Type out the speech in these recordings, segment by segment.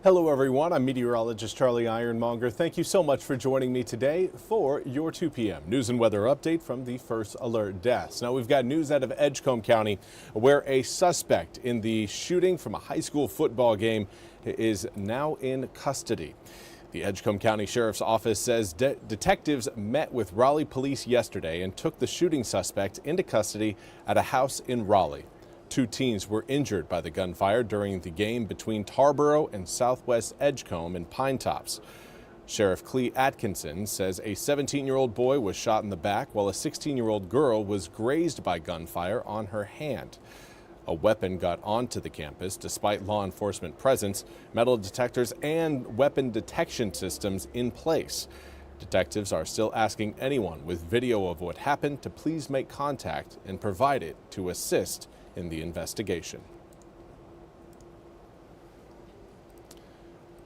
Hello everyone, I'm Meteorologist Charlie Ironmonger. Thank you so much for joining me today for your 2 p.m. news and weather update from the First Alert Desk. Now we've got news out of Edgecombe County where a suspect in the shooting from a high school football game is now in custody. The Edgecombe County Sheriff's Office says detectives met with Raleigh police yesterday and took the shooting suspect into custody at a house in Raleigh. 2 teens were injured by the gunfire during the game between Tarboro and Southwest Edgecombe in Pine Tops. Sheriff Clee Atkinson says a 17-year-old boy was shot in the back while a 16-year-old girl was grazed by gunfire on her hand. A weapon got onto the campus despite law enforcement presence, metal detectors and weapon detection systems in place. Detectives are still asking anyone with video of what happened to please make contact and provide it to assist in the investigation.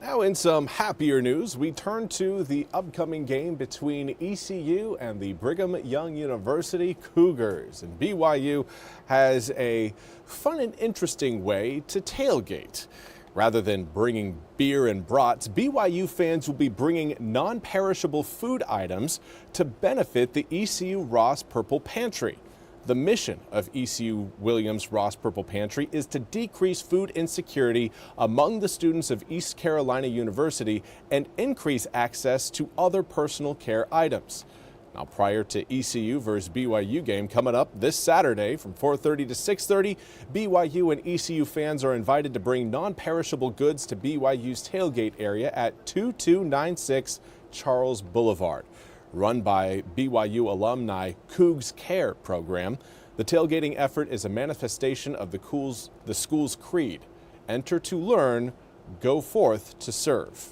Now in some happier news, we turn to the upcoming game between ECU and the Brigham Young University Cougars. And BYU has a fun and interesting way to tailgate. Rather than bringing beer and brats, BYU fans will be bringing non-perishable food items to benefit the ECU Ross Purple Pantry. The mission of ECU Williams Ross Purple Pantry is to decrease food insecurity among the students of East Carolina University and increase access to other personal care items. Now, prior to ECU versus BYU game coming up this Saturday from 4:30 to 6:30, BYU and ECU fans are invited to bring non-perishable goods to BYU's tailgate area at 2296 Charles Boulevard. Run by BYU alumni Cougs Care program, the tailgating effort is a manifestation of the school's creed. Enter to learn, go forth to serve.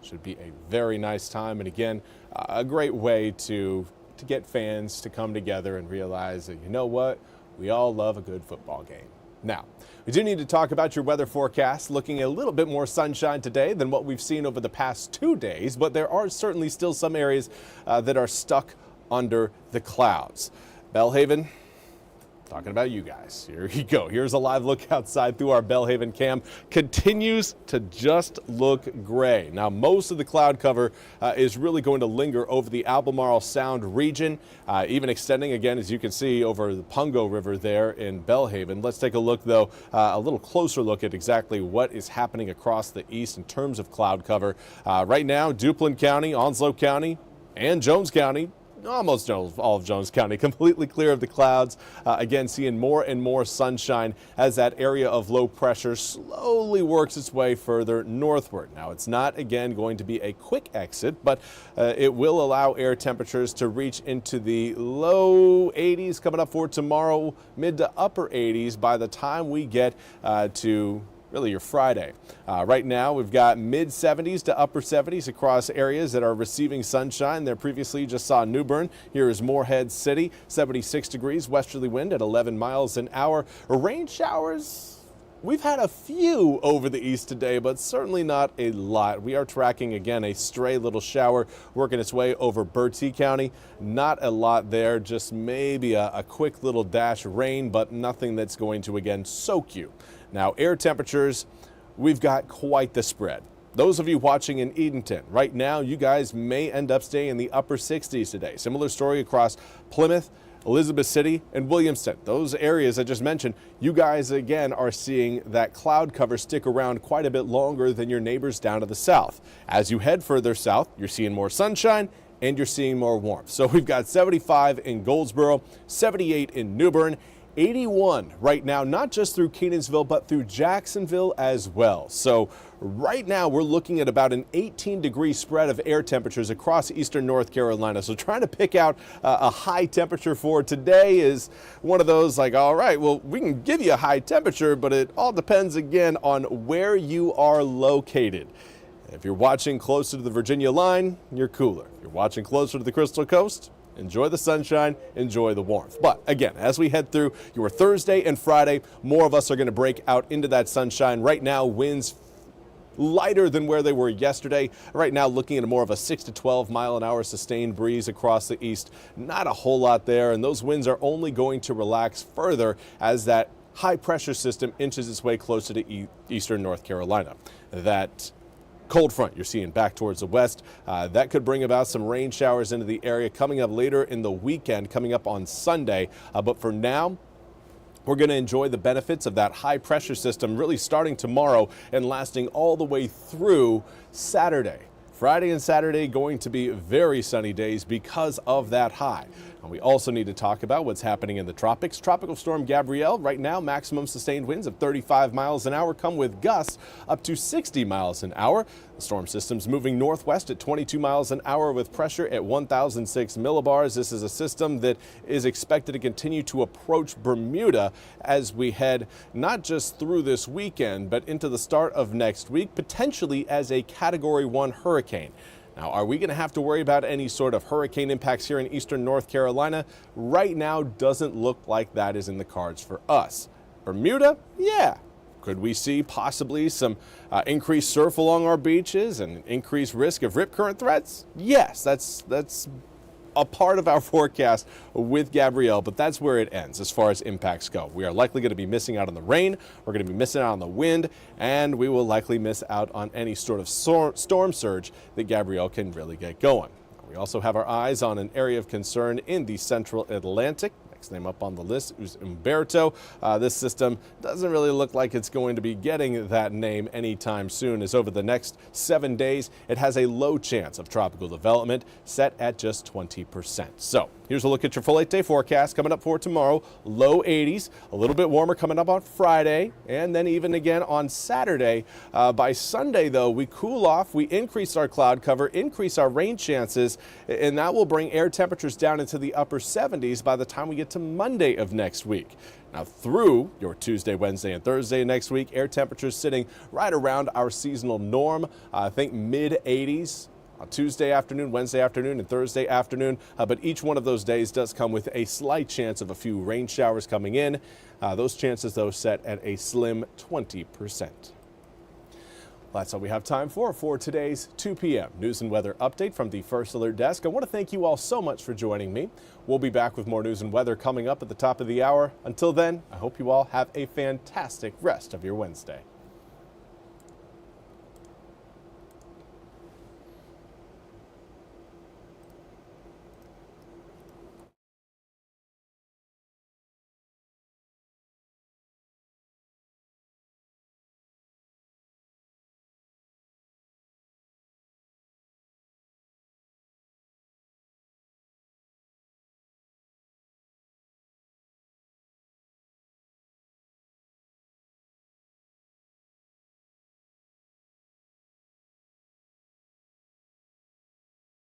Should be a very nice time, and again, a great way to get fans to come together and realize that, you know what, we all love a good football game. Now, we do need to talk about your weather forecast, looking at a little bit more sunshine today than what we've seen over the past 2 days, but there are certainly still some areas that are stuck under the clouds. Belhaven, talking about you guys. Here you go. Here's a live look outside through our Belhaven cam. Continues to just look gray. Now, most of the cloud cover is really going to linger over the Albemarle Sound region, even extending again, as you can see, over the Pungo River there in Belhaven. Let's take a look, though, a little closer look at exactly what is happening across the east in terms of cloud cover. Right now, Duplin County, Onslow County, and Jones County, almost all of Jones County, completely clear of the clouds. Again, seeing more and more sunshine as that area of low pressure slowly works its way further northward. Now, it's not, again, going to be a quick exit, but it will allow air temperatures to reach into the low 80s coming up for tomorrow, mid to upper 80s by the time we get to really your Friday. Right now, we've got mid 70s to upper 70s across areas that are receiving sunshine. There previously you just saw New Bern. Here is Morehead City, 76 degrees, westerly wind at 11 miles an hour. Rain showers, we've had a few over the east today, but certainly not a lot. We are tracking, again, a stray little shower working its way over Bertie County. Not a lot there, just maybe a quick little dash of rain, but nothing that's going to, again, soak you. Now, air temperatures, we've got quite the spread. Those of you watching in Edenton, right now, you guys may end up staying in the upper 60s today. Similar story across Plymouth, Elizabeth City, and Williamston. Those areas I just mentioned, you guys, again, are seeing that cloud cover stick around quite a bit longer than your neighbors down to the south. As you head further south, you're seeing more sunshine and you're seeing more warmth. So we've got 75 in Goldsboro, 78 in New Bern, 81 right now, not just through Kenansville, but through Jacksonville as well. So right now we're looking at about an 18-degree spread of air temperatures across eastern North Carolina. So trying to pick out a high temperature for today is one of those like, all right, well, we can give you a high temperature, but it all depends again on where you are located. If you're watching closer to the Virginia line, you're cooler. If you're watching closer to the Crystal Coast, enjoy the sunshine, enjoy the warmth. But again, as we head through your Thursday and Friday, more of us are going to break out into that sunshine. Right now, winds lighter than where they were yesterday. Right now, looking at more of a 6 to 12 mile an hour sustained breeze across the east. Not a whole lot there, and those winds are only going to relax further as that high pressure system inches its way closer to eastern North Carolina. That cold front you're seeing back towards the west, that could bring about some rain showers into the area coming up later in the weekend, coming up on Sunday. But for now, we're going to enjoy the benefits of that high pressure system really starting tomorrow and lasting all the way through Saturday. Friday and Saturday going to be very sunny days because of that high. And we also need to talk about what's happening in the tropics. Tropical storm Gabrielle, right now maximum sustained winds of 35 miles an hour come with gusts up to 60 miles an hour. The storm system's moving northwest at 22 miles an hour with pressure at 1,006 millibars. This is a system that is expected to continue to approach Bermuda as we head not just through this weekend, but into the start of next week, potentially as a Category 1 hurricane. Now, are we going to have to worry about any sort of hurricane impacts here in eastern North Carolina? Right now, doesn't look like that is in the cards for us. Bermuda? Yeah. Could we see possibly some increased surf along our beaches and increased risk of rip current threats? Yes, that's a part of our forecast with Gabrielle, but that's where it ends as far as impacts go. We are likely going to be missing out on the rain, we're going to be missing out on the wind, and we will likely miss out on any sort of storm surge that Gabrielle can really get going. We also have our eyes on an area of concern in the central Atlantic. Next name up on the list is Umberto. This system doesn't really look like it's going to be getting that name anytime soon, as over the next 7 days, it has a low chance of tropical development, set at just 20%. So here's a look at your full 8-day forecast coming up for tomorrow. Low 80s, a little bit warmer coming up on Friday, and then even again on Saturday. By Sunday, though, we cool off, we increase our cloud cover, increase our rain chances, and that will bring air temperatures down into the upper 70s by the time we get to Monday of next week. Now through your Tuesday, Wednesday, and Thursday next week, air temperatures sitting right around our seasonal norm. I think mid 80s on Tuesday afternoon, Wednesday afternoon, and Thursday afternoon. But each one of those days does come with a slight chance of a few rain showers coming in. Those chances, though, set at a slim 20%. That's all we have time for today's 2 p.m. news and weather update from the First Alert Desk. I want to thank you all so much for joining me. We'll be back with more news and weather coming up at the top of the hour. Until then, I hope you all have a fantastic rest of your Wednesday.